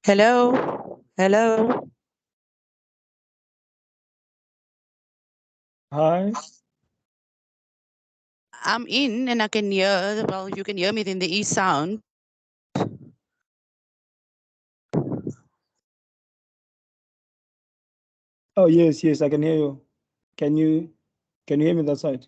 Hello, hello. Hi. I'm in and I can hear, well, you can hear me in the east sound. Oh, yes, yes, I can hear you. Can you can you hear me that side?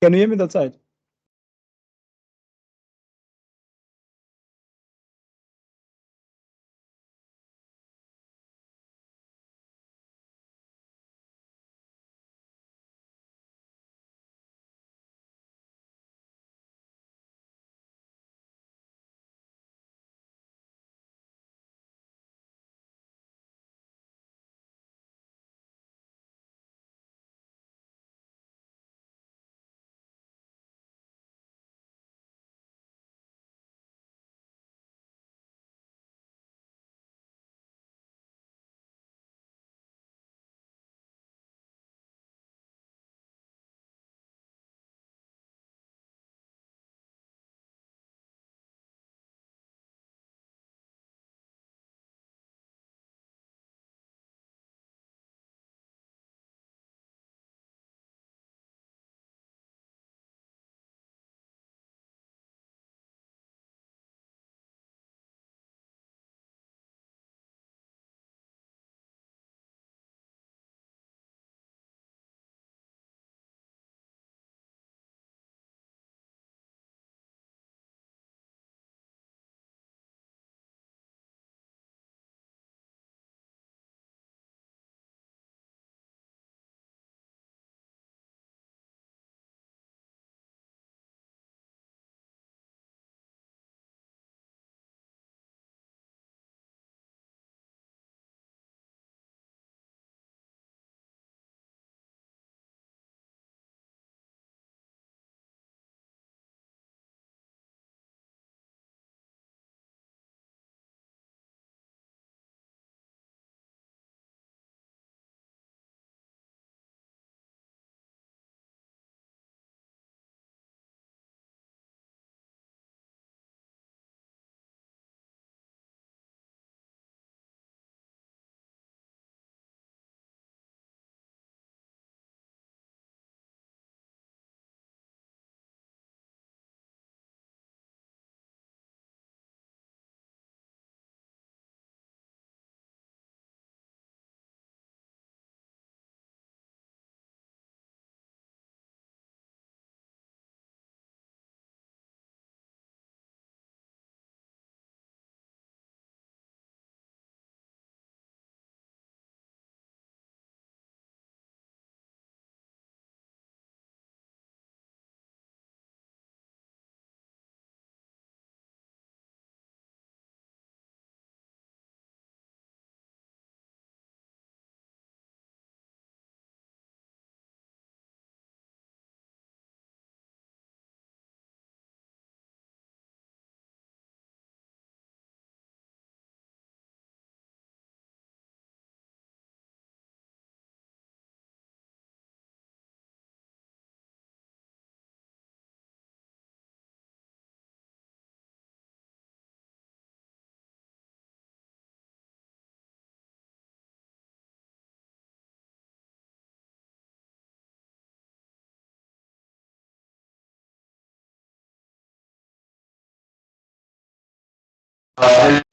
Can you hear me that side?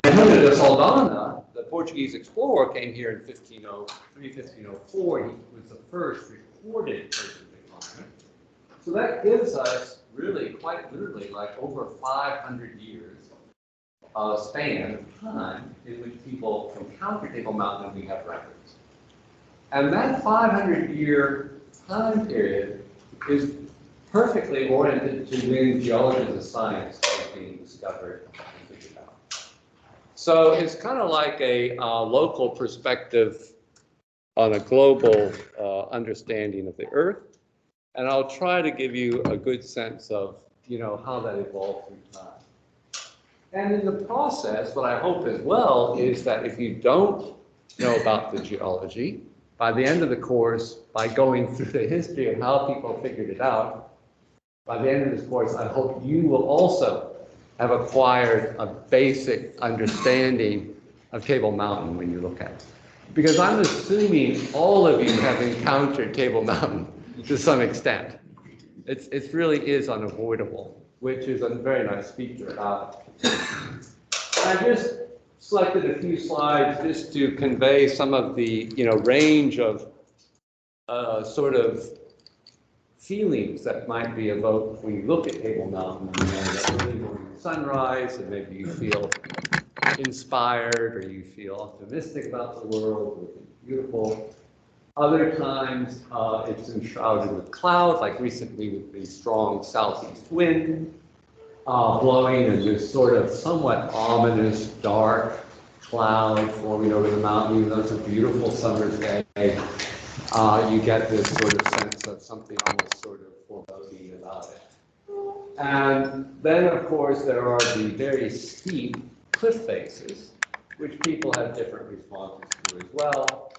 Antonio de Saldanha, the Portuguese explorer, came here in 1503, 1504. He was the first recorded person to climb it. So that gives us really quite literally like over 500 years span of time in which people encounter Table Mountain and we have records. And that 500-year time period is perfectly oriented to when geology as a science was being discovered and figured out. So it's kind of like a local perspective on a global understanding of the Earth, and I'll try to give you a good sense of, how that evolved through time. And in the process, what I hope as well is that if you don't know about the geology, by the end of the course, by going through the history of how people figured it out, by the end of this course, I hope you will also have acquired a basic understanding of Table Mountain when you look at it. Because I'm assuming all of you have encountered Table Mountain to some extent. It really is unavoidable, which is a very nice feature about it. I just selected a few slides just to convey some of the range of sort of feelings that might be evoked when you look at Table Mountain. That early morning sunrise, and maybe you feel inspired or you feel optimistic about the world, which is beautiful. Other times it's enshrouded with clouds, like recently with the strong southeast wind blowing, and this sort of somewhat ominous dark cloud forming over the mountain. Even though it's a beautiful summer's day, you get this sort of sense of something almost sort of foreboding about it. And then, of course, there are the very steep cliff faces, which people have different responses to as well.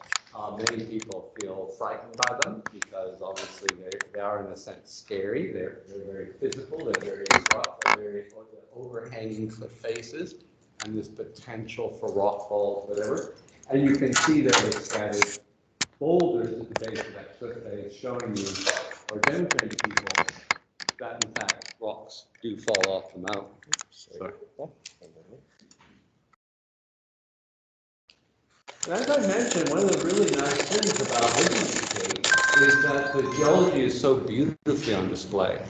Many people feel frightened by them because obviously they are in a sense scary. They're very physical, they're very rough, they're very overhanging cliff faces, and this potential for rock falls, whatever. And you can see there are scattered boulders at the base of that cliff face showing you or demonstrating to people that in fact rocks do fall off the mountain. Sorry. And as I mentioned, one of the really nice things about living in the Cape is that the geology is so beautifully on display.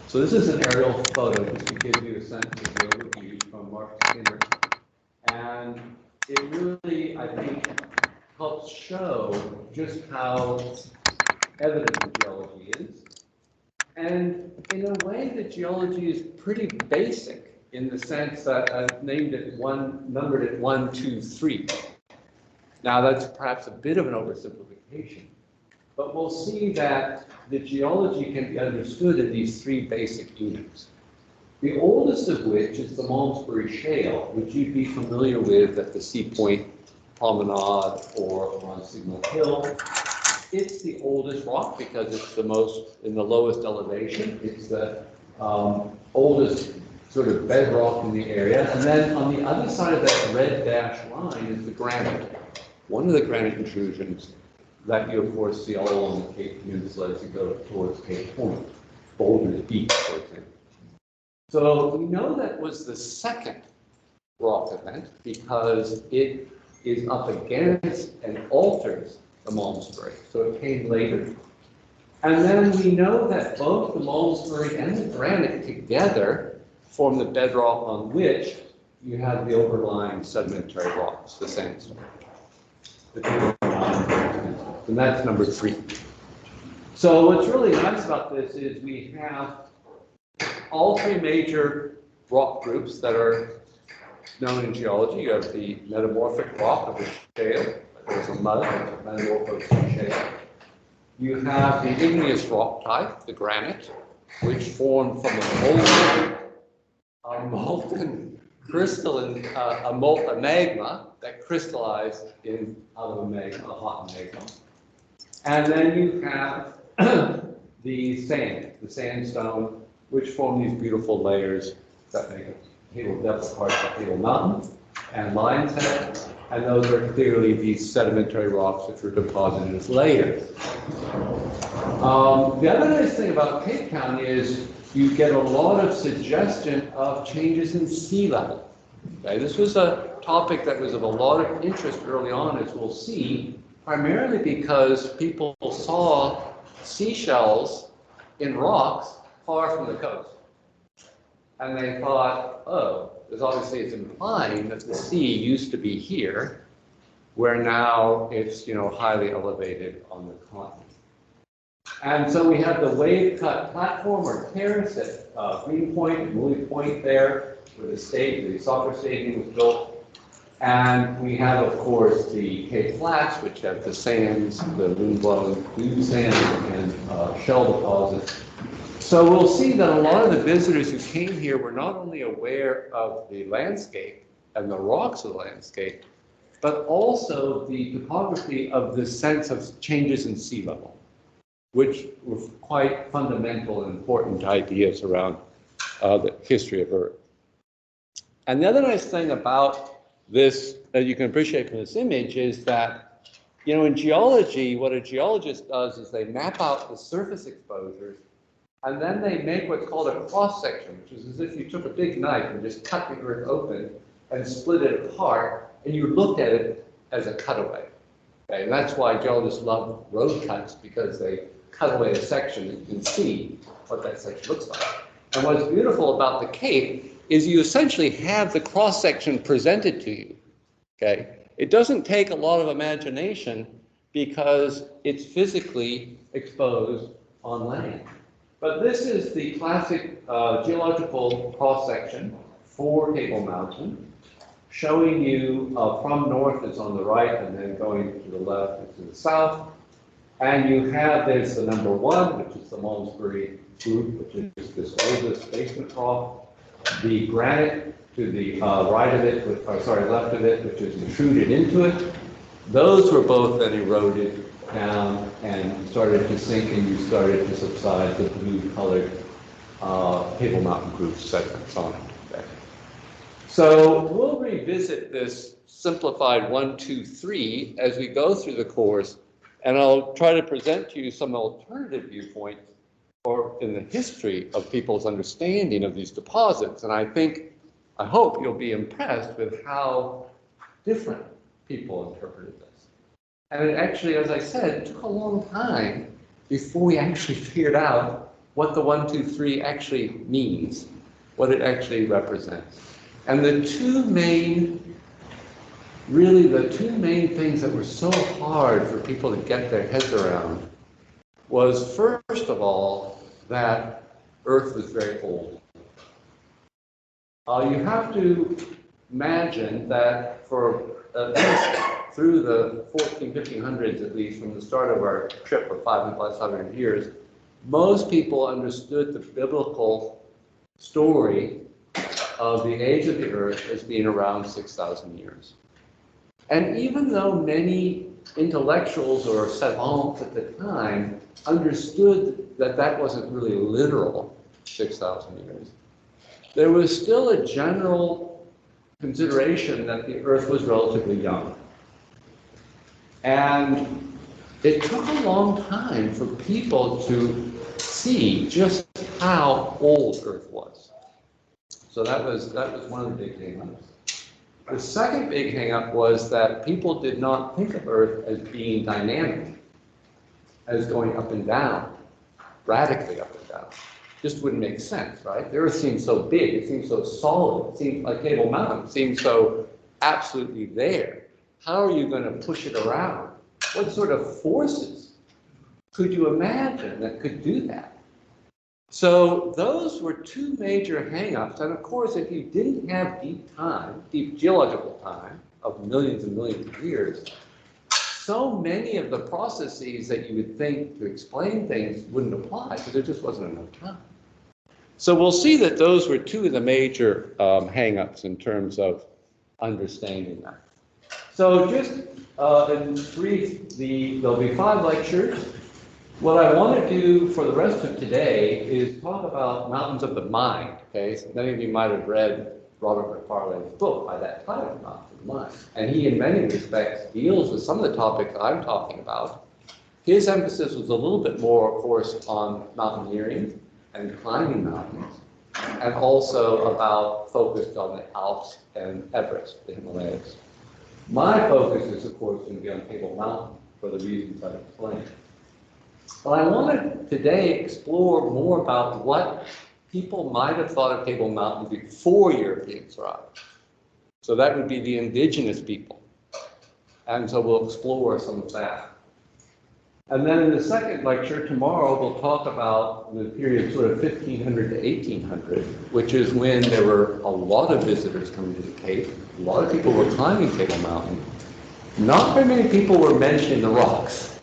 So this is an aerial photo just to give you a sense of the overview from Mark Skinner. And it really, I think, helps show just how evident the geology is. And in a way, the geology is pretty basic in the sense that I've numbered it 1, 2, 3. Now that's perhaps a bit of an oversimplification, but we'll see that the geology can be understood in these 3 basic units. The oldest of which is the Malmesbury Shale, which you'd be familiar with at the Sea Point Promenade or on Signal Hill. It's the oldest rock because it's the most in the lowest elevation. It's the oldest sort of bedrock in the area. And then on the other side of that red dashed line is the granite. One of the granite intrusions that you, of course, see all along the Cape Peninsula as you go towards Cape Point, Boulders Beach, for example. So we know that was the second rock event because it is up against and alters the Malmesbury. So it came later. And then we know that both the Malmesbury and the granite together form the bedrock on which you have the overlying sedimentary rocks, the sandstone. And that's number 3. So what's really nice about this is we have all 3 major rock groups that are known in geology. You have the metamorphic rock of the shale. There's a mud, a metamorphic shale. You have the igneous rock type, the granite, which formed from a molten crystalline, a magma that crystallized out of a magma, a hot magma. And then you have the sandstone, which form these beautiful layers that make a Table Depth part of Table Mountain and Lion's Head. And those are clearly these sedimentary rocks which were deposited as layers. The other nice thing about Cape Town is you get a lot of suggestion of changes in sea level. Okay, this was a topic that was of a lot of interest early on, as we'll see, primarily because people saw seashells in rocks far from the coast. And they thought, oh, because obviously it's implying that the sea used to be here, where now it's, highly elevated on the continent. And so we have the wave-cut platform or terrace at Green Point and Woolly Point there, where the soccer stadium was built. And we have, of course, the Cape Flats, which have the sands, the wind-blown dune sands and shell deposits. So we'll see that a lot of the visitors who came here were not only aware of the landscape and the rocks of the landscape, but also the topography of the sense of changes in sea level, which were quite fundamental and important ideas around the history of Earth. And the other nice thing about this, that you can appreciate from this image, is that, you know, in geology, what a geologist does is they map out the surface exposures, and then they make what's called a cross-section, which is as if you took a big knife and just cut the Earth open and split it apart, and you looked at it as a cutaway. Okay? And that's why geologists love road cuts, because they cut away a section and you can see what that section looks like. And what's beautiful about the Cape is you essentially have the cross-section presented to you, okay? It doesn't take a lot of imagination because it's physically exposed on land. But this is the classic geological cross-section for Table Mountain, showing you from north is on the right, and then going to the left is to the south. And you have, there's the number 1, which is the Malmesbury Group, which is this oldest basement rock. The granite to the right of it, left of it, which is intruded into it. Those were both then eroded down and started to sink, and you started to subside the blue-colored Table Mountain Group segments on it. Okay. So we'll revisit this simplified 1, 2, 3 as we go through the course, and I'll try to present to you some alternative viewpoints or in the history of people's understanding of these deposits. And I hope you'll be impressed with how different people interpreted this. And it actually, as I said, took a long time before we actually figured out what the 1, 2, 3 actually means, what it actually represents. And the two main things that were so hard for people to get their heads around was, first of all, that Earth was very old. You have to imagine that for at least through the 1500s, at least from the start of our trip of 500+ years, most people understood the biblical story of the age of the Earth as being around 6,000 years. And even though many intellectuals or savants at the time understood that that wasn't really literal 6,000 years, there was still a general consideration that the Earth was relatively young. And it took a long time for people to see just how old Earth was. So that was one of the big hang-ups. The second big hang-up was that people did not think of Earth as being dynamic, as going up and down, radically up and down. Just wouldn't make sense, right? The Earth seems so big, it seems so solid, it seems like Table Mountain, it seems so absolutely there. How are you going to push it around? What sort of forces could you imagine that could do that? So those were two major hang-ups. And of course, if you didn't have deep geological time of millions and millions of years, so many of the processes that you would think to explain things wouldn't apply because there just wasn't enough time. So we'll see that those were two of the major hang-ups in terms of understanding that. So just in brief, there'll be 5 lectures. What I want to do for the rest of today is talk about mountains of the mind. Okay, so many of you might have read Robert McFarlane's book by that title, Mountains of the Mind. And he, in many respects, deals with some of the topics I'm talking about. His emphasis was a little bit more, of course, on mountaineering and climbing mountains, and also focused on the Alps and Everest, the Himalayas. My focus is, of course, going to be on Table Mountain for the reasons I've explained. But I want to today explore more about what people might have thought of Table Mountain before Europeans arrived. So that would be the indigenous people. And so we'll explore some of that. And then in the second lecture, tomorrow, we'll talk about the period sort of 1500 to 1800, which is when there were a lot of visitors coming to the Cape. A lot of people were climbing Table Mountain. Not very many people were mentioning the rocks,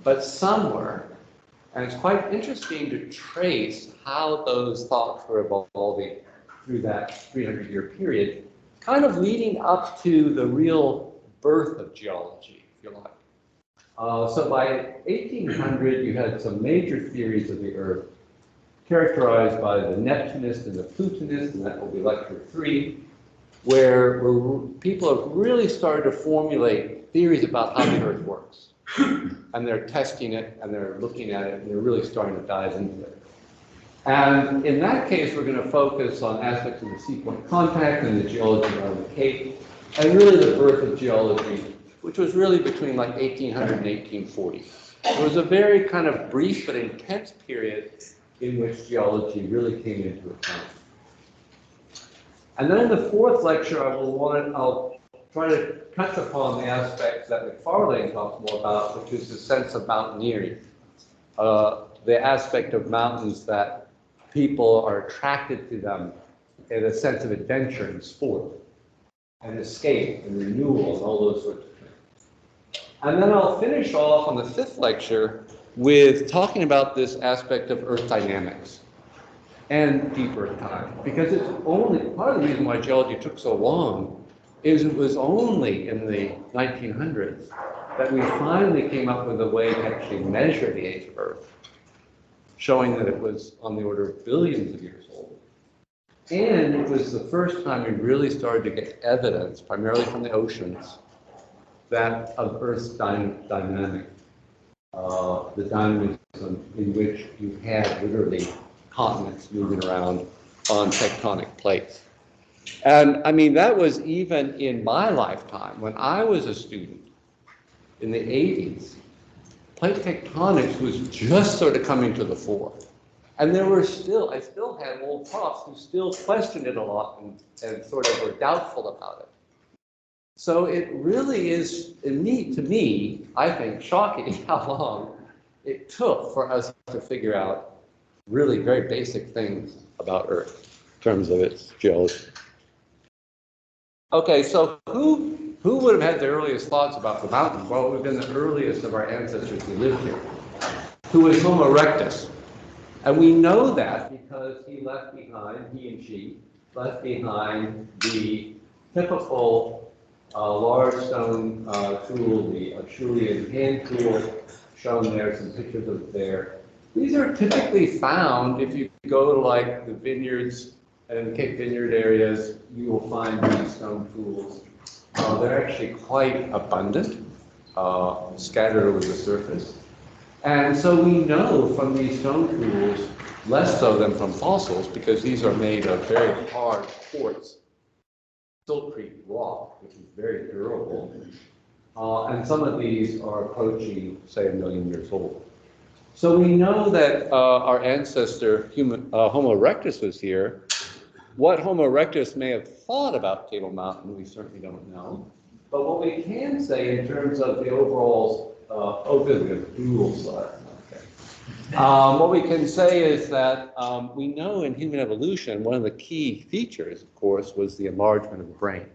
but some were. And it's quite interesting to trace how those thoughts were evolving through that 300-year period, kind of leading up to the real birth of geology, if you like. So by 1800, you had some major theories of the Earth characterized by the Neptunist and the Plutonist, and that will be lecture 3, where people have really started to formulate theories about how the Earth works. And they're testing it, and they're looking at it, and they're really starting to dive into it. And in that case, we're going to focus on aspects of the sea point contact and the geology around the Cape, and really the birth of geology, which was really between like 1800 and 1840. It was a very kind of brief but intense period in which geology really came into account. And then in the fourth lecture, I'll try to touch upon the aspects that McFarlane talks more about, which is the sense of mountaineering, the aspect of mountains that people are attracted to them in a sense of adventure and sport, and escape and renewal and all those sorts of things. And then I'll finish off on the fifth lecture with talking about this aspect of Earth dynamics and deep Earth time, because it's only part of the reason why geology took so long is it was only in the 1900s that we finally came up with a way to actually measure the age of Earth, showing that it was on the order of billions of years old. And it was the first time we really started to get evidence, primarily from the oceans, that of Earth's dynamic, the dynamism in which you had literally continents moving around on tectonic plates. And I mean, that was even in my lifetime. When I was a student in the 80s, plate tectonics was just sort of coming to the fore. And I still had old profs who still questioned it a lot and sort of were doubtful about it. So it really is, to me, I think, shocking how long it took for us to figure out really very basic things about Earth in terms of its geology. Okay, so who would have had the earliest thoughts about the mountain? Well, it would have been the earliest of our ancestors who lived here, who was Homo erectus. And we know that because he and she left behind the typical large stone tool, the Acheulean hand tool, shown there, some pictures of it there. These are typically found if you go to like the vineyards and Cape Vineyard areas, you will find these stone tools. They're actually quite abundant, scattered over the surface. And so we know from these stone tools, less so than from fossils, because these are made of very hard quartz, siltcrete rock, which is very durable. And some of these are approaching, say, 1 million years old. So we know that our ancestor, Homo erectus, was here. What Homo erectus may have thought about Table Mountain, we certainly don't know. But what we can say in terms of the overall, this is a dual slide. Okay. What we can say is that we know in human evolution, one of the key features, of course, was the enlargement of the brain.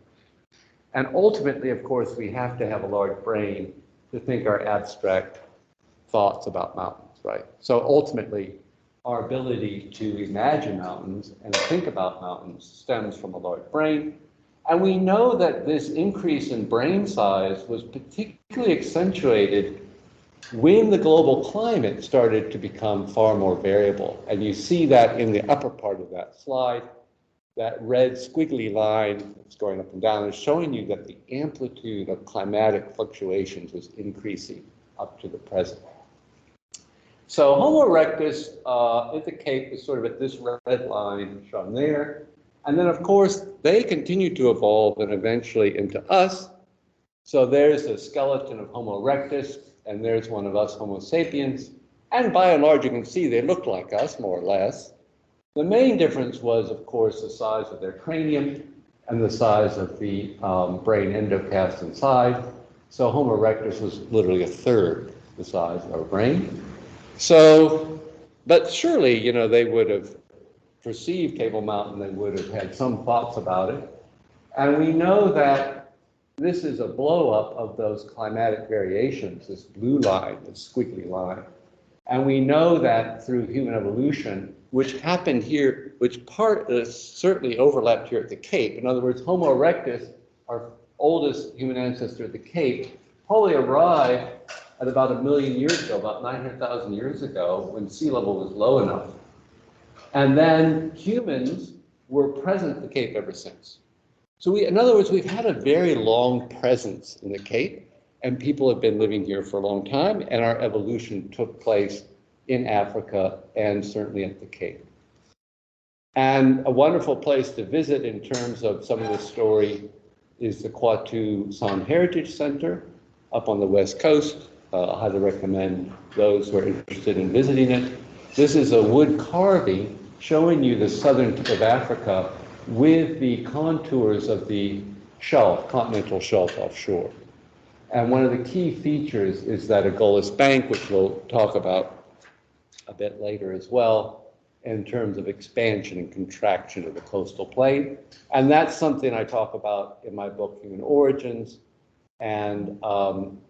And ultimately, of course, we have to have a large brain to think our abstract thoughts about mountains, right? So ultimately, our ability to imagine mountains and think about mountains stems from a large brain. And we know that this increase in brain size was particularly accentuated when the global climate started to become far more variable. And you see that in the upper part of that slide. That red squiggly line that's going up and down is showing you that the amplitude of climatic fluctuations was increasing up to the present. So Homo erectus at the Cape is sort of at this red line shown there. And then, of course, they continue to evolve and eventually into us. So there's a skeleton of Homo erectus, and there's one of us, Homo sapiens. And by and large, you can see they look like us, more or less. The main difference was, of course, the size of their cranium and the size of the brain endocaps inside. So Homo erectus was literally a third the size of our brain. So, but surely, you know, they would have perceived Table Mountain, they would have had some thoughts about it. And we know that this is a blow-up of those climatic variations, this blue line, this squiggly line. And we know that through human evolution, which happened here, which part certainly overlapped here at the Cape. In other words, Homo erectus, our oldest human ancestor at the Cape, probably arrived at about 1 million years ago, about 900,000 years ago, when sea level was low enough. And then humans were present at the Cape ever since. So in other words, we've had a very long presence in the Cape, and people have been living here for a long time, and our evolution took place in Africa and certainly at the Cape. And a wonderful place to visit in terms of some of the story is the Kwatu San Heritage Center up on the West Coast. I highly recommend those who are interested in visiting it. This is a wood carving showing you the southern tip of Africa with the contours of the shelf, continental shelf offshore. And one of the key features is that Agulhas Bank, which we'll talk about a bit later as well, in terms of expansion and contraction of the coastal plain. And that's something I talk about in my book, Human Origins. And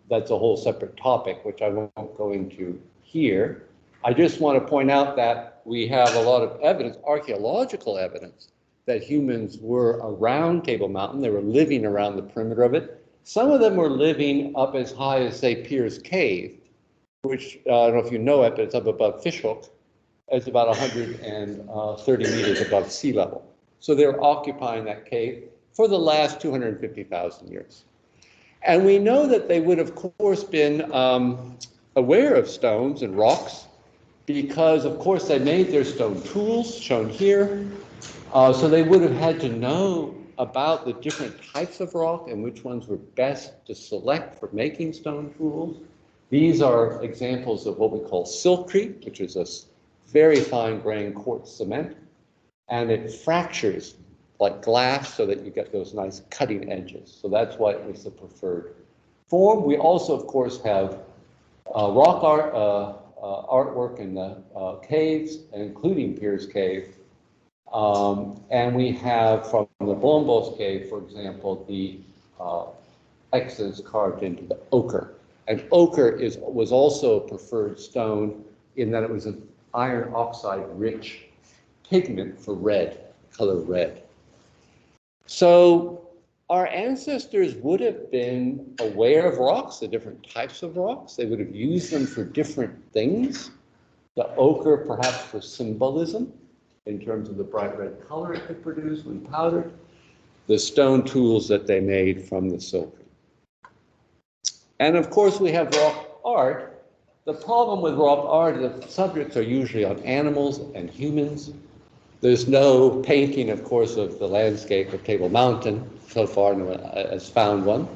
that's a whole separate topic, which I won't go into here. I just want to point out that we have a lot of evidence, archaeological evidence, that humans were around Table Mountain. They were living around the perimeter of it. Some of them were living up as high as, say, Pierce Cave, which, I don't know if you know it, but it's up above Fishhook. It's about 130 meters above sea level. So they're occupying that cave for the last 250,000 years. And we know that they would, of course, been aware of stones and rocks because, of course, they made their stone tools, shown here. So they would have had to know about the different types of rock and which ones were best to select for making stone tools. These are examples of what we call siltcrete, which is a very fine-grained quartz cement, and it fractures like glass so that you get those nice cutting edges. So that's why it was the preferred form. We also, of course, have rock art, artwork in the caves, including Pierce Cave. And we have from the Blombos Cave, for example, the X's carved into the ochre. And ochre was also a preferred stone in that it was an iron oxide rich pigment for red, color red. So our ancestors would have been aware of rocks, the different types of rocks. They would have used them for different things. The ochre perhaps for symbolism in terms of the bright red color it could produce when powdered. The stone tools that they made from the silk. And of course we have rock art. The problem with rock art is the subjects are usually on animals and humans. There's no painting, of course, of the landscape of Table Mountain. So far, no one has found one.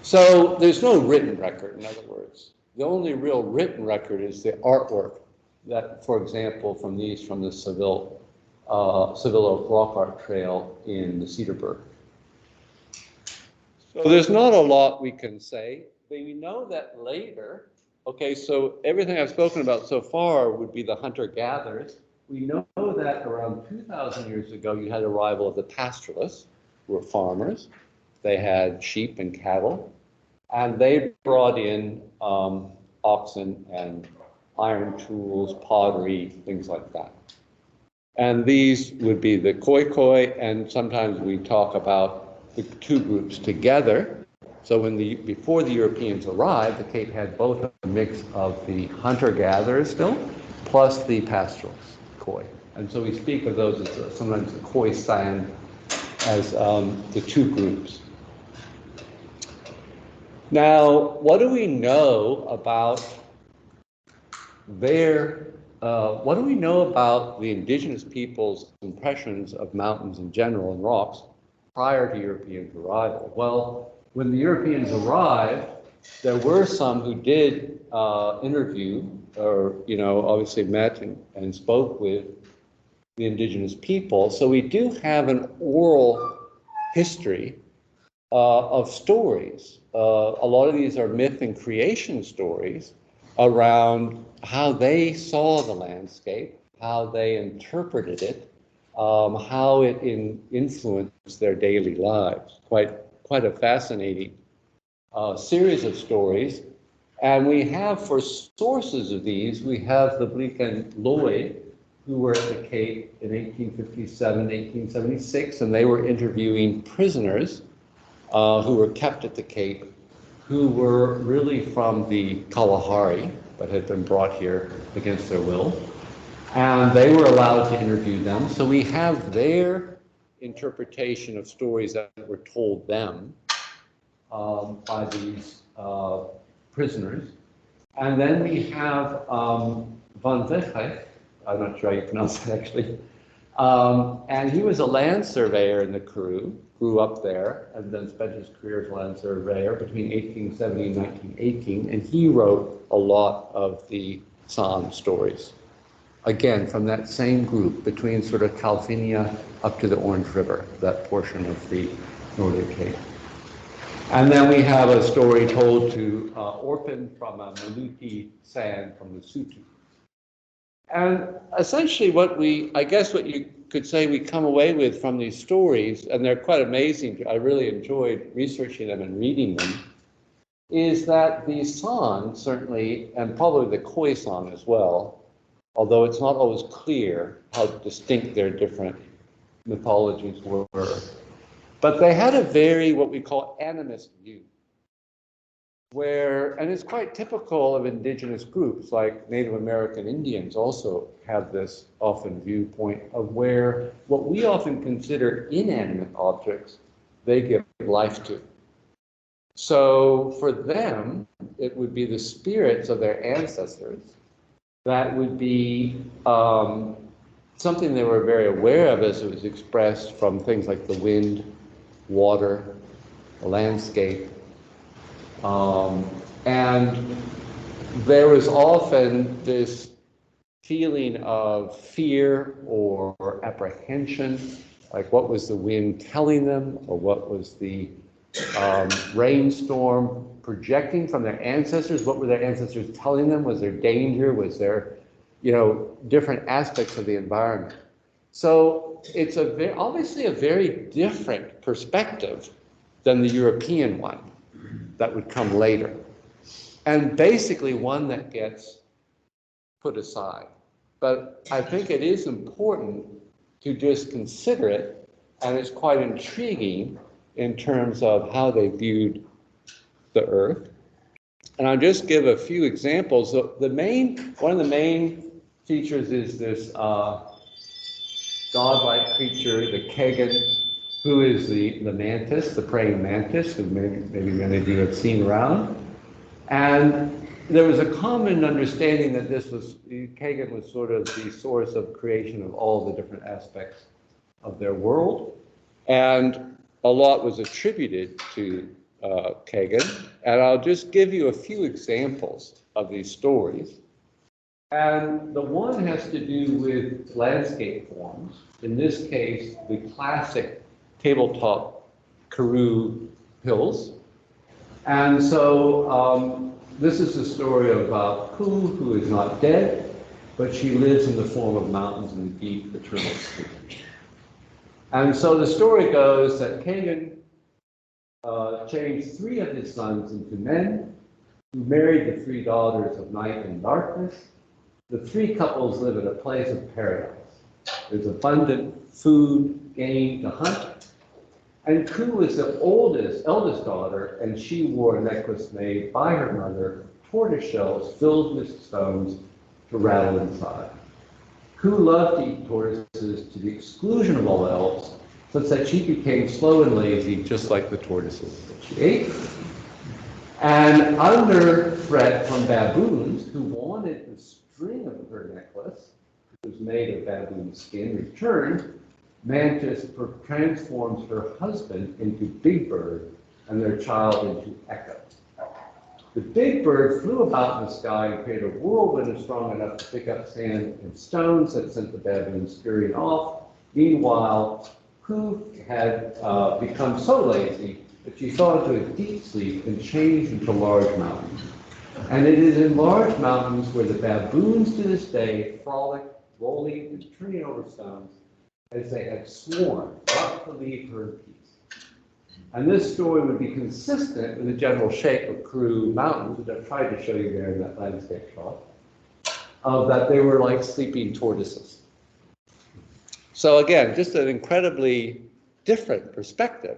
So there's no written record, in other words. The only real written record is the artwork that, for example, from the Seville Oak Rock Art Trail in the Cedarburg. So there's not a lot we can say. We know that later, okay, so everything I've spoken about so far would be the hunter-gatherers. We know that around 2,000 years ago, you had arrival of the pastoralists, who were farmers. They had sheep and cattle, and they brought in oxen and iron tools, pottery, things like that. And these would be the Khoikhoi, and sometimes we talk about the two groups together. So before the Europeans arrived, the Cape had both a mix of the hunter-gatherers still, plus the pastoralists, Khoi. And so we speak of those as sometimes the Khoisan as the two groups. Now, what do we know about what do we know about the indigenous people's impressions of mountains in general and rocks prior to Europeans' arrival? Well, when the Europeans arrived, there were some who did interview or, obviously met and spoke with the indigenous people. So we do have an oral history of stories. A lot of these are myth and creation stories, around how they saw the landscape, how they interpreted it, how it influenced their daily lives. Quite a fascinating series of stories. And we have, for sources of these, we have the Bleak and Lloyd, who were at the Cape in 1857, 1876, and they were interviewing prisoners who were kept at the Cape, who were really from the Kalahari, but had been brought here against their will. And they were allowed to interview them. So we have their interpretation of stories that were told them by these prisoners. And then we have Van Veghe, I'm not sure how you pronounce it actually, and he was a land surveyor in the Karoo, grew up there, and then spent his career as a land surveyor between 1870 and 1918, and he wrote a lot of the San stories. Again, from that same group, between sort of Calvinia up to the Orange River, that portion of the Northern Cape. And then we have a story told to Orphan from a Maluti sand from Lesotho. And essentially what you could say we come away with from these stories, and they're quite amazing, I really enjoyed researching them and reading them, is that the San certainly, and probably the Khoisan as well, although it's not always clear how distinct their different mythologies were, but they had a very, what we call, animist view, where, and it's quite typical of indigenous groups, like Native American Indians also have this often viewpoint of where what we often consider inanimate objects, they give life to. So for them, it would be the spirits of their ancestors that would be something they were very aware of as it was expressed from things like the wind, water, the landscape. And there was often this feeling of fear or apprehension, like what was the wind telling them, or what was the rainstorm projecting from their ancestors? What were their ancestors telling them? Was there danger? Was there, different aspects of the environment? So it's obviously a very different perspective than the European one that would come later, and basically one that gets put aside. But I think it is important to just consider it, and it's quite intriguing in terms of how they viewed the Earth. And I'll just give a few examples. So one of the main features is this godlike creature, the Kagan, who is the mantis, the praying mantis, who maybe many of you have seen around. And there was a common understanding that Kagan was sort of the source of creation of all the different aspects of their world. And a lot was attributed to Kagan. And I'll just give you a few examples of these stories. And the one has to do with landscape forms. In this case, the classic tabletop Karoo hills. And so this is the story about Ku, who is not dead, but she lives in the form of mountains in the deep eternal sea. And so the story goes that Kagan changed 3 of his sons into men, who married the 3 daughters of night and darkness. The 3 couples live in a place of paradise. There's abundant food, game to hunt. And Ku was the eldest daughter, and she wore a necklace made by her mother, tortoise shells filled with stones to rattle inside. Ku loved to eat tortoises to the exclusion of all else, such that she became slow and lazy, just like the tortoises that she ate. And under threat from baboons, who wanted the string of her necklace, which was made of baboon skin, returned, Mantis transforms her husband into Big Bird and their child into Echo. The Big Bird flew about in the sky and created a whirlwind strong enough to pick up sand and stones that sent the baboons scurrying off. Meanwhile, Ku had become so lazy that she fell into a deep sleep and changed into large mountains. And it is in large mountains where the baboons to this day frolic, rolling and turning over stones as they had sworn not to leave her in peace. And this story would be consistent with the general shape of Karoo Mountains, which I've tried to show you there in that landscape shot, of that they were like sleeping tortoises. So again, just an incredibly different perspective,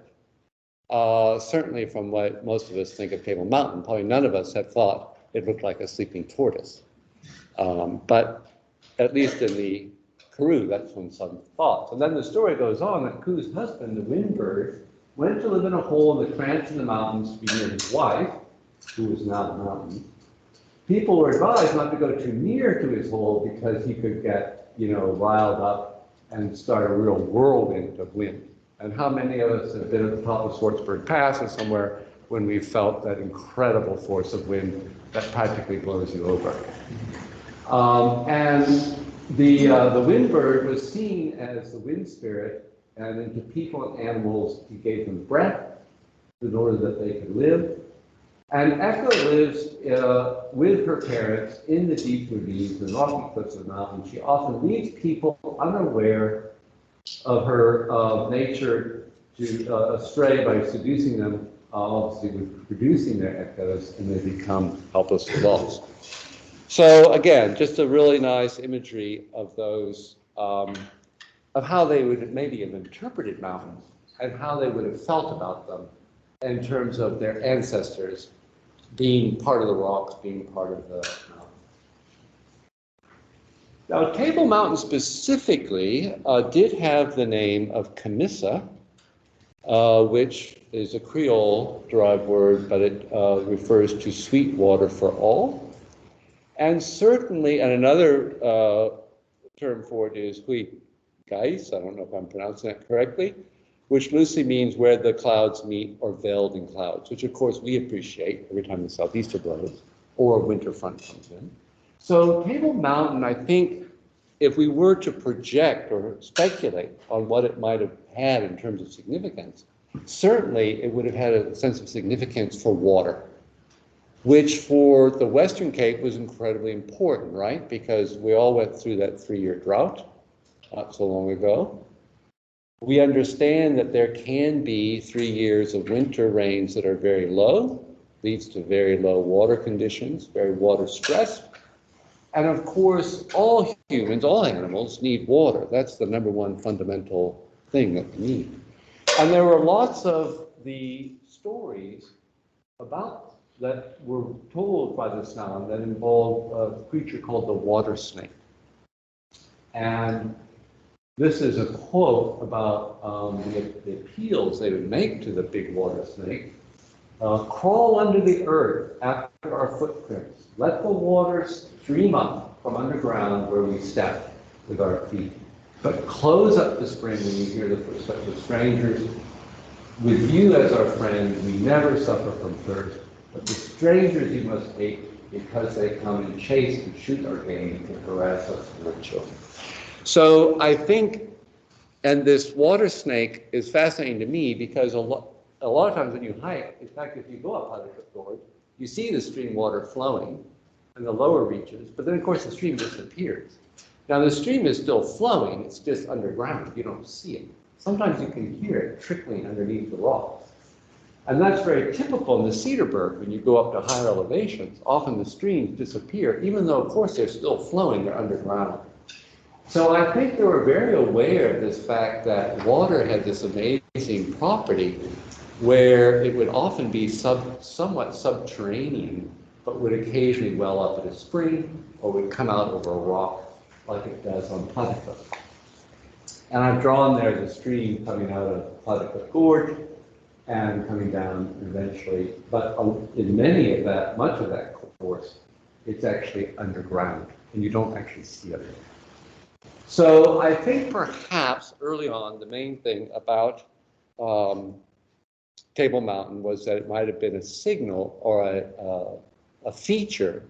certainly from what most of us think of Table Mountain. Probably none of us had thought it looked like a sleeping tortoise. But at least in the Karoo, that's when some thoughts. And then the story goes on that Ku's husband, the Windbird, went to live in a hole in the cranch in the mountains to be near his wife, who was now the mountain. People were advised not to go too near to his hole because he could get, riled up and start a real whirlwind of wind. And how many of us have been at the top of Swartzberg Pass or somewhere when we felt that incredible force of wind that practically blows you over? And the Windbird was seen as the wind spirit, and into people and animals, he gave them breath in order that they could live. And Echo lives with her parents in the deep ravines and rocky cliffs of the mountain. She often leads people unaware of her nature to astray by seducing them, obviously with producing their echoes, and they become helpless adults. So again, just a really nice imagery of those, of how they would maybe have interpreted mountains and how they would have felt about them in terms of their ancestors being part of the rocks, being part of the mountain. Now, Table Mountain specifically did have the name of Camissa, which is a Creole-derived word, but it refers to sweet water for all. And certainly, and another term for it is hui gais, I don't know if I'm pronouncing that correctly, which loosely means where the clouds meet or veiled in clouds, which of course we appreciate every time the southeaster blows or winter front comes in. So Table Mountain, I think, if we were to project or speculate on what it might have had in terms of significance, certainly it would have had a sense of significance for water, which for the Western Cape was incredibly important, right? Because we all went through that 3-year drought not so long ago. We understand that there can be 3 years of winter rains that are very low, leads to very low water conditions, very water stress. And of course, all humans, all animals need water. That's the number one fundamental thing that we need. And there were lots of the stories about that were told by the sound that involved a creature called the water snake. And this is a quote about the appeals they would make to the big water snake. Crawl under the earth after our footprints. Let the water stream up from underground where we step with our feet. But close up the spring when you hear the footsteps of strangers. With you as our friend, we never suffer from thirst. But the strangers you must hate because they come and chase and shoot our game and harass us and our children. So I think, and this water snake is fascinating to me because a lot of times when you hike, in fact, if you go up Huddersfield Gorge, you see the stream water flowing in the lower reaches, but then of course the stream disappears. Now the stream is still flowing, it's just underground, you don't see it. Sometimes you can hear it trickling underneath the rocks. And that's very typical in the Cedarburg when you go up to higher elevations. Often the streams disappear, even though of course they're still flowing, they're underground. So I think they were very aware of this fact that water had this amazing property where it would often be somewhat subterranean, but would occasionally well up at a spring or would come out over a rock like it does on Portuguese. And I've drawn there the stream coming out of Portuguese Gorge and coming down eventually. But in much of that course, it's actually underground, and you don't actually see it. So I think perhaps early on, the main thing about Table Mountain was that it might have been a signal or a feature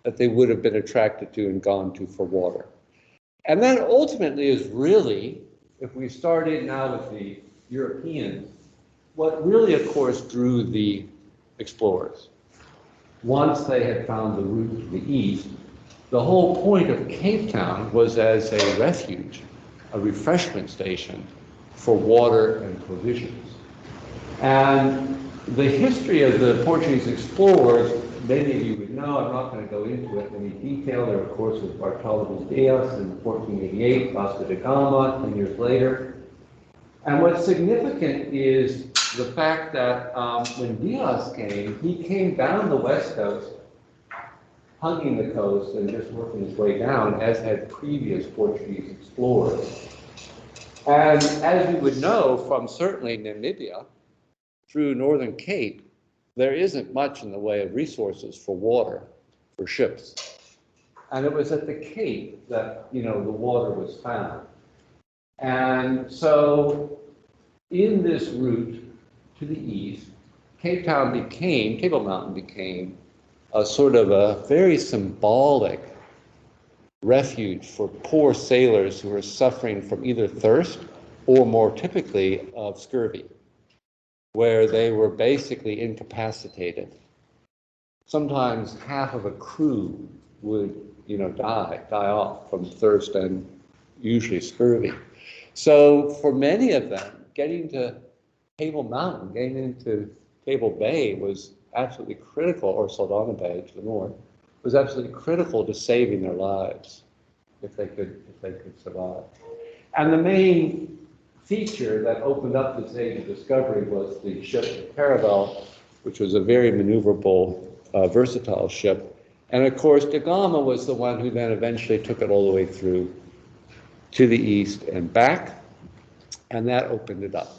that they would have been attracted to and gone to for water. And that ultimately is really, if we started now with the Europeans, what really, of course, drew the explorers. once they had found the route to the east, the whole point of Cape Town was as a refuge, a refreshment station for water and provisions. And the history of the Portuguese explorers, many of you would know, I'm not going to go into it in any detail. There, of course, was Bartolomé Dias in 1488, Vasco da Gama 10 years later. And what's significant is the fact that when Dias came, he came down the west coast, hugging the coast and just working his way down, as had previous Portuguese explorers. And as you would know from certainly Namibia, through Northern Cape, there isn't much in the way of resources for water, for ships. And it was at the Cape that, the water was found. And so in this route to the east, Table Mountain became a sort of a very symbolic refuge for poor sailors who were suffering from either thirst or more typically of scurvy, where they were basically incapacitated. Sometimes half of a crew would, die off from thirst and usually scurvy. So for many of them, getting to Table Mountain, getting into Table Bay was absolutely critical, or Saldanha Bay to the north, was absolutely critical to saving their lives if they could survive. And the main feature that opened up this age of discovery was the ship, the Caravel, which was a very maneuverable, versatile ship. And of course, da Gama was the one who then eventually took it all the way through to the east and back, and that opened it up.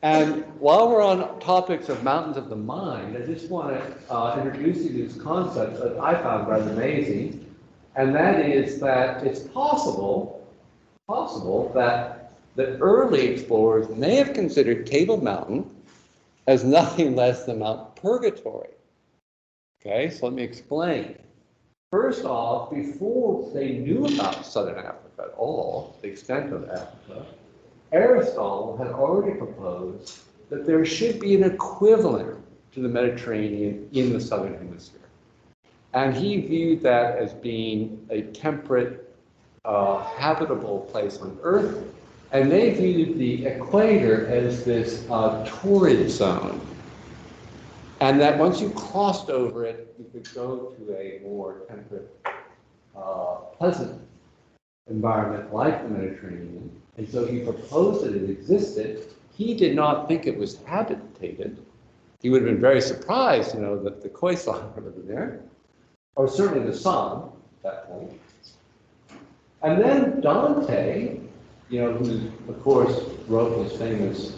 And while we're on topics of mountains of the mind, I just want to introduce you to this concept that I found rather amazing, and that is that it's possible that the early explorers may have considered Table Mountain as nothing less than Mount Purgatory. Okay, so let me explain. First off, before they knew about Southern Africa at all, the extent of Africa, Aristotle had already proposed that there should be an equivalent to the Mediterranean in the Southern Hemisphere. And he viewed that as being a temperate, habitable place on Earth. And they viewed the equator as this torrid zone. And that once you crossed over it, you could go to a more temperate, pleasant environment like the Mediterranean. And so he proposed that it existed. He did not think it was habitated. He would have been very surprised, that the Khoisan were living there, or certainly the San at that point. And then Dante, who of course wrote his famous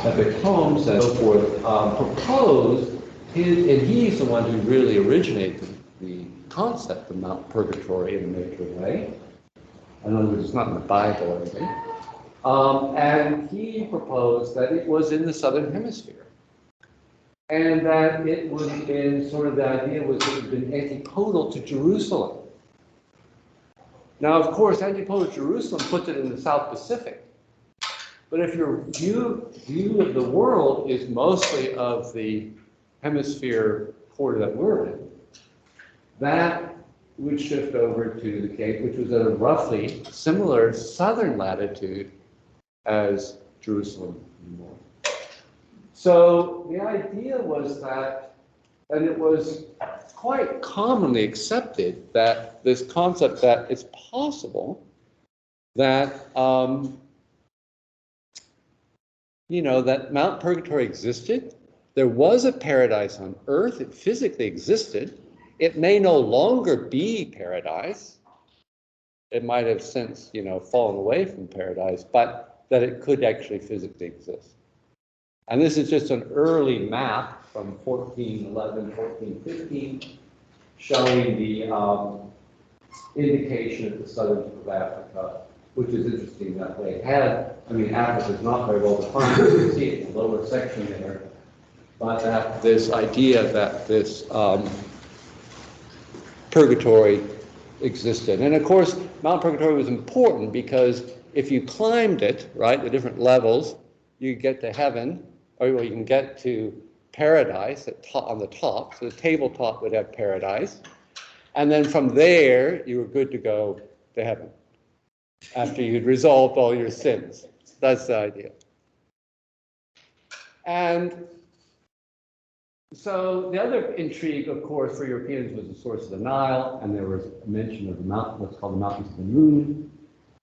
epic poems and so forth, proposed and he's the one who really originated the concept of Mount Purgatory in a major way. In other words, it's not in the Bible or anything. And he proposed that it was in the Southern Hemisphere. And that it would have been the idea was it would have been antipodal to Jerusalem. Now, of course, antipodal to Jerusalem puts it in the South Pacific. But if your view of the world is mostly of the hemisphere quarter that we're in, that would shift over to the Cape, which was at a roughly similar southern latitude as Jerusalem north. So the idea was that, and it was quite commonly accepted, that this concept that it's possible that, that Mount Purgatory existed. There was a paradise on Earth. It physically existed. It may no longer be paradise. It might have since, fallen away from paradise, but that it could actually physically exist. And this is just an early map from 1411, 1415, showing the indication of the southern tip of Africa, which is interesting that they had. Africa is not very well defined. You can see it in the lower section there, but that this idea that this purgatory existed. And of course, Mount Purgatory was important because if you climbed it, right, the different levels, you get to heaven, or you can get to paradise on the top. So the tabletop would have paradise. And then from there, you were good to go to heaven after you'd resolved all your sins. That's the idea. And so the other intrigue, of course, for Europeans was the source of the Nile, and there was a mention of the mountain, what's called the Mountains of the Moon,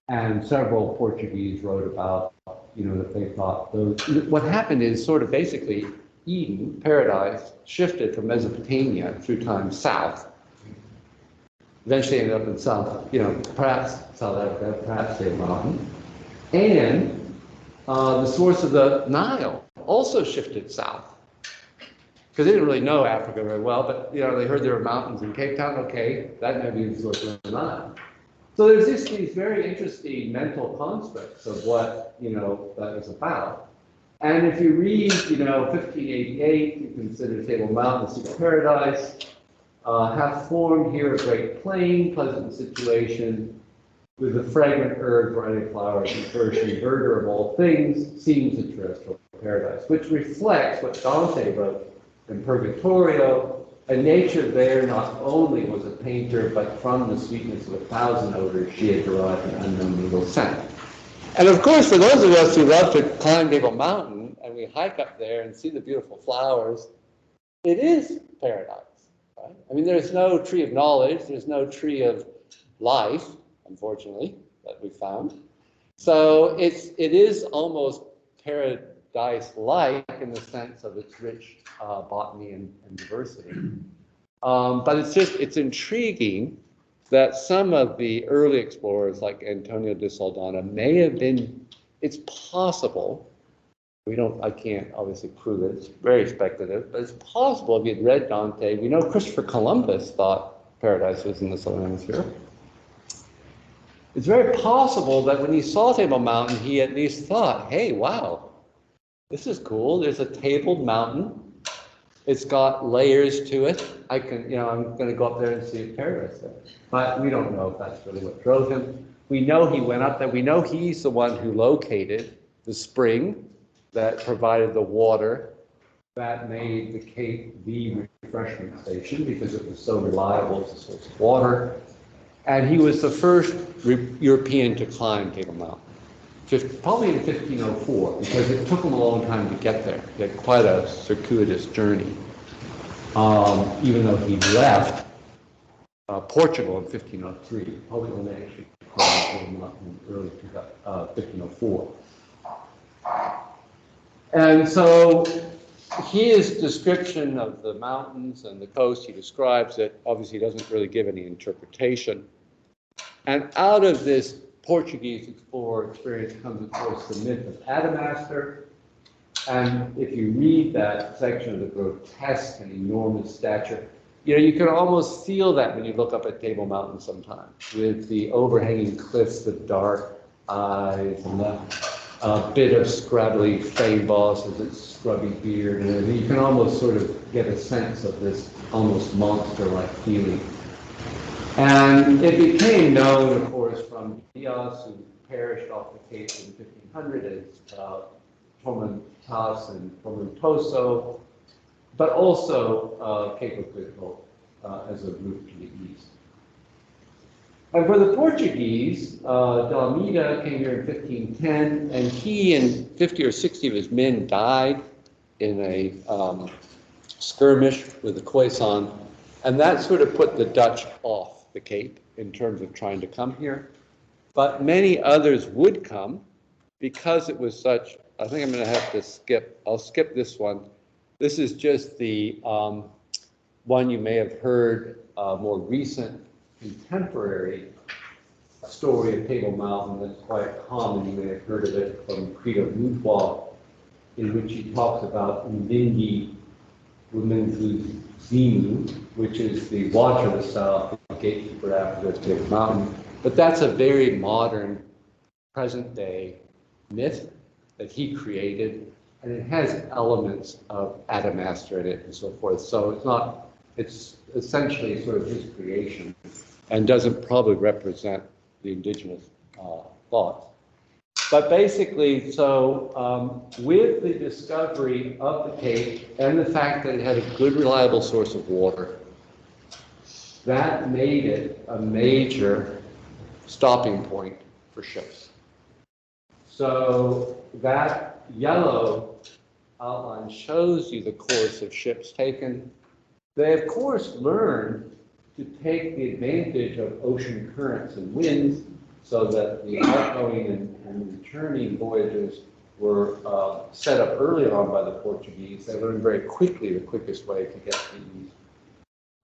and several Portuguese wrote about, that they thought those. What happened is sort of basically Eden, paradise, shifted from Mesopotamia through time south. Eventually ended up in South, perhaps South Africa, perhaps State Mountain, and the source of the Nile also shifted south. Because they didn't really know Africa very well, but they heard there were mountains in Cape Town. Okay, that may be the source of the Nile. So there's these very interesting mental constructs of what that is about. And if you read 1588, you consider Table Mountain the Sea of Paradise, hath formed here a great plain, pleasant situation, with the fragrant herb, bright flowers, and flourishing verdure of all things, seems a terrestrial paradise, which reflects what Dante wrote in Purgatorio, a nature there not only was a painter, but from the sweetness of 1,000 odors she had derived an unknown legal scent. And of course, for those of us who love to climb Table Mountain, and we hike up there and see the beautiful flowers, it is paradise. Right? I mean, there's no tree of knowledge, there's no tree of life, unfortunately, that we found. So it is almost paradise-like in the sense of its rich botany and diversity. But it's intriguing that some of the early explorers like Antonio de Saldana may have been, it's possible, I can't obviously prove it, it's very speculative, but it's possible if you'd read Dante, we know Christopher Columbus thought paradise was in the southern hemisphere. It's very possible that when he saw Table Mountain, he at least thought, hey, wow, this is cool. There's a tabled mountain. It's got layers to it. I'm going to go up there and see if paradise there. But we don't know if that's really what drove him. We know he went up there. We know he's the one who located the spring that provided the water that made the Cape the refreshment station because it was so reliable as a source of water. And he was the first European to climb Table Mountain, probably in 1504, because it took him a long time to get there. He had quite a circuitous journey, even though he left Portugal in 1503, probably when they actually climbed Table Mountain in early 1504. And so his description of the mountains and the coast, he describes it, obviously doesn't really give any interpretation. And out of this Portuguese explorer experience comes, of course, the myth of Adamastor. And if you read that section of the grotesque and enormous stature, you can almost feel that when you look up at Table Mountain sometimes, with the overhanging cliffs, the dark eyes, and the bit of scrabbly fame boss with its scrubby beard, and you can almost sort of get a sense of this almost monster-like feeling. And it became known, of course, from Diaz, who perished off the Cape in 1500 as Tormentas and Tormentoso, but also Cape of Good Hope as a route to the east. And for the Portuguese, de Almeida came here in 1510, and he and 50 or 60 of his men died in a skirmish with the Khoisan, and that sort of put the Dutch off the Cape in terms of trying to come here. But many others would come because it was such, I think I'm going to have to I'll skip this one. This is just the one you may have heard, more recent contemporary story of Table Mountain that's quite common. You may have heard of it from Credo Mutwa, in which he talks about Ndingi Zimu, which is the watcher of the south, the gatekeeper after the Table Mountain. But that's a very modern, present-day myth that he created, and it has elements of Adamastor in it and so forth. So it's essentially sort of his creation and doesn't probably represent the indigenous thoughts. But basically, so with the discovery of the Cape and the fact that it had a good, reliable source of water, that made it a major stopping point for ships. So that yellow outline shows you the course of ships taken. They, of course, learned to take the advantage of ocean currents and winds so that the outgoing and returning voyages were set up early on by the Portuguese. They learned very quickly the quickest way to get to the east.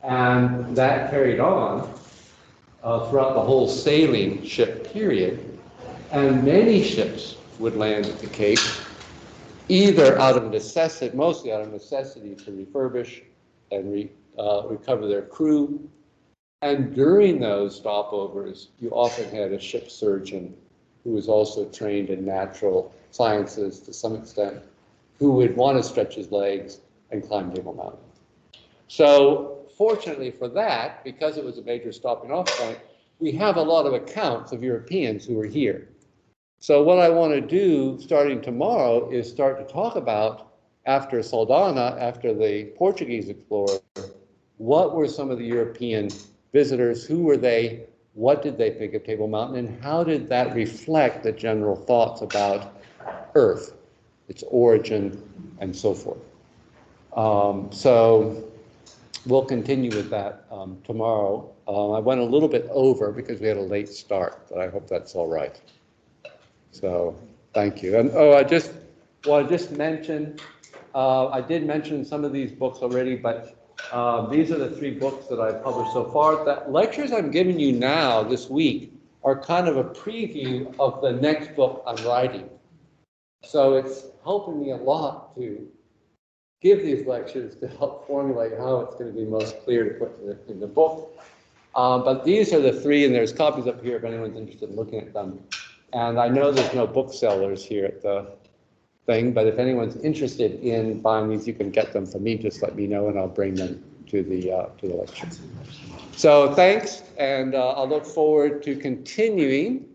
And that carried on throughout the whole sailing ship period. And many ships would land at the Cape, either out of necessity, mostly out of necessity to refurbish and recover their crew. And during those stopovers, you often had a ship surgeon who was also trained in natural sciences to some extent, who would want to stretch his legs and climb Table Mountain. So fortunately for that, because it was a major stopping off point, we have a lot of accounts of Europeans who were here. So what I want to do starting tomorrow is start to talk about, after Saldanha, after the Portuguese explorer, what were some of the European visitors, who were they, what did they think of Table Mountain, and how did that reflect the general thoughts about Earth, its origin, and so forth. So we'll continue with that tomorrow. I went a little bit over because we had a late start, but I hope that's all right. So thank you. And I just want to mention, I did mention some of these books already, but these are the 3 books that I've published so far. The lectures I'm giving you now this week are kind of a preview of the next book I'm writing. So it's helping me a lot to give these lectures to help formulate how it's going to be most clear to put in the book. But these are the 3, and there's copies up here if anyone's interested in looking at them. And I know there's no booksellers here at the thing, but if anyone's interested in buying these, you can get them from me. Just let me know, and I'll bring them to the lecture. So thanks, and I'll look forward to continuing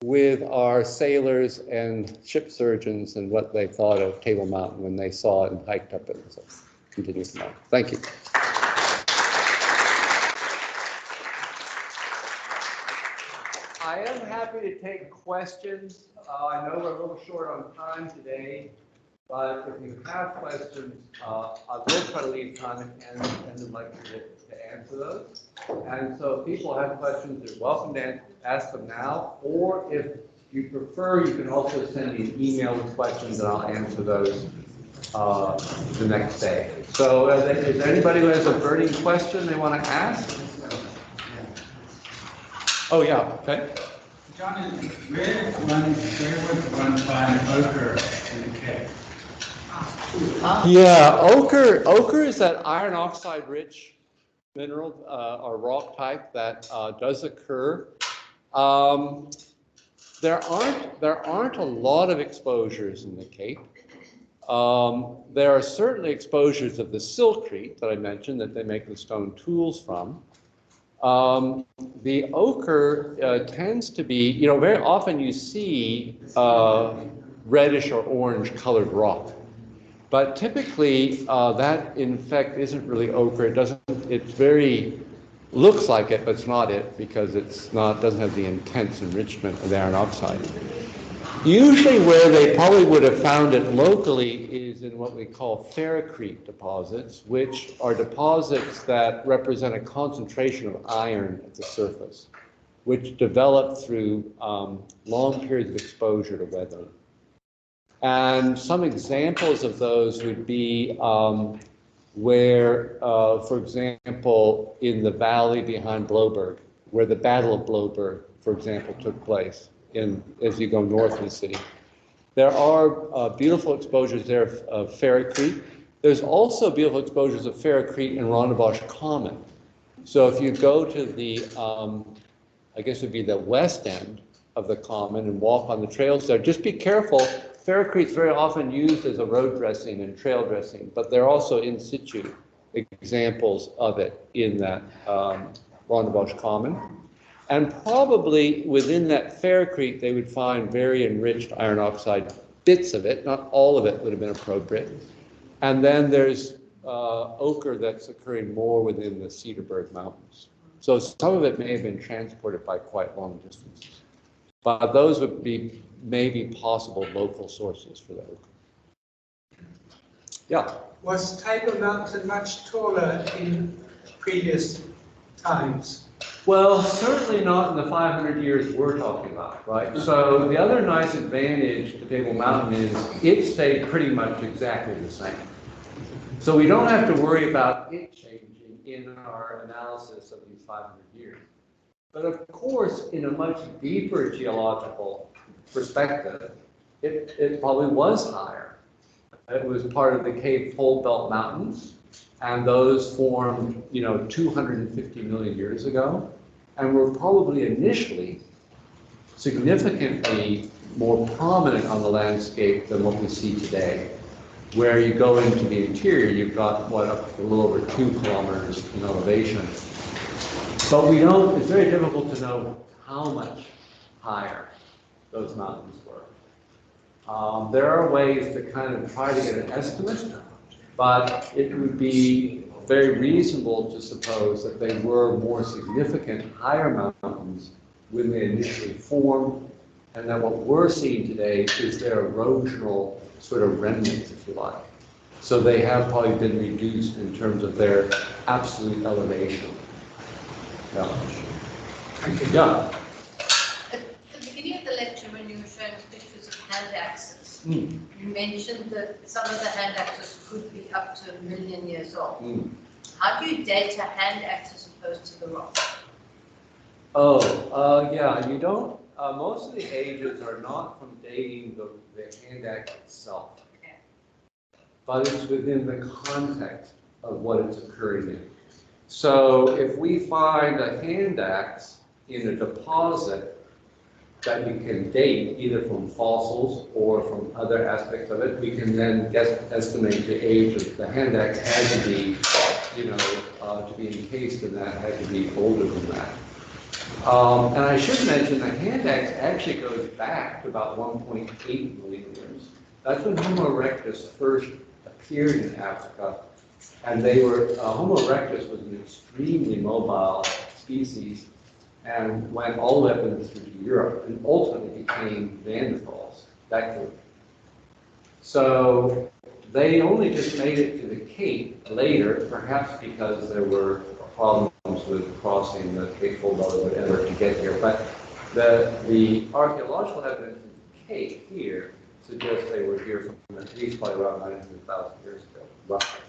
with our sailors and ship surgeons and what they thought of Table Mountain when they saw it and hiked up it. So continue tomorrow. Thank you. I am happy to take questions. I know we're a little short on time today, but if you have questions, I will try to leave time at the end of the lecture to answer those. And so if people have questions, they're welcome to ask them now, or if you prefer, you can also send me an email with questions and I'll answer those the next day. So is there anybody who has a burning question they want to ask? Oh, yeah, okay. John, where would one find ochre in the Cape? Yeah, ochre is that iron oxide rich mineral or rock type that does occur. There aren't a lot of exposures in the Cape. There are certainly exposures of the silkrete that I mentioned that they make the stone tools from. The ochre tends to be, very often you see reddish or orange colored rock. But typically that in fact isn't really ochre. Looks like it, but it's not it because doesn't have the intense enrichment of the iron oxide. Usually where they probably would have found it locally is in what we call ferrocrete deposits, which are deposits that represent a concentration of iron at the surface, which develop through long periods of exposure to weather. And some examples of those would be where, for example, in the valley behind Bloberg, where the Battle of Bloberg, for example, took place as you go north of the city. There are beautiful exposures there of ferrocrete. There's also beautiful exposures of ferrocrete in Rondebosch Common. So if you go to the, I guess it would be the west end of the common and walk on the trails there, just be careful. Ferrocrete is very often used as a road dressing and trail dressing, but there are also in situ examples of it in that Rondebosch Common. And probably within that ferrocrete, they would find very enriched iron oxide bits of it. Not all of it would have been appropriate. And then there's ochre that's occurring more within the Cedarburg Mountains. So some of it may have been transported by quite long distances. But those would be maybe possible local sources for the ochre. Yeah? Was Table Mountain much taller in previous times? Well, certainly not in the 500 years we're talking about, right? So the other nice advantage to Table Mountain is it stayed pretty much exactly the same. So we don't have to worry about it changing in our analysis of these 500 years. But of course, in a much deeper geological perspective, it probably was higher. It was part of the Cape Fold Belt Mountains, and those formed, 250 million years ago, and were probably initially significantly more prominent on the landscape than what we see today. Where you go into the interior, you've got, up a little over 2 kilometers in elevation. But it's very difficult to know how much higher those mountains were. There are ways to kind of try to get an estimate, but it would be very reasonable to suppose that they were more significant, higher mountains when they initially formed, and that what we're seeing today is their erosional sort of remnants, if you like. So they have probably been reduced in terms of their absolute elevation. Yeah. Yeah. At the beginning of the lecture, when you were showing pictures of hand axes, you mentioned that some of the hand axes could be up to 1 million years old. How do you date a hand axe as opposed to the rock? Yeah, you don't. Most of the ages are not from dating the hand axe itself, but it's within the context of what it's occurring in. So if we find a hand axe in a deposit that we can date either from fossils or from other aspects of it, we can then estimate the age of the hand axe had to be, to be encased in that, had to be older than that. And I should mention the hand axe actually goes back to about 1.8 million years. That's when Homo erectus first appeared in Africa. And Homo erectus was an extremely mobile species and went all the way up into Europe and ultimately became Neanderthals, that group. So they only just made it to the Cape later, perhaps because there were problems with crossing the Cape Fold Belt or whatever to get here. But the archaeological evidence in the Cape here suggests they were here from at least probably around 900,000 years ago, roughly.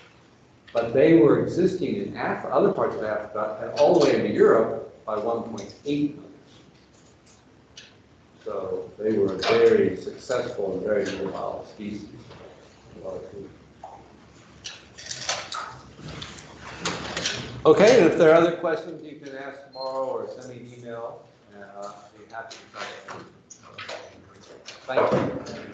But they were existing in other parts of Africa and all the way into Europe by 1.8 million. So they were a very successful and very mobile species. Okay, and if there are other questions, you can ask tomorrow or send me an email, and I'll be happy to try to answer. Thank you.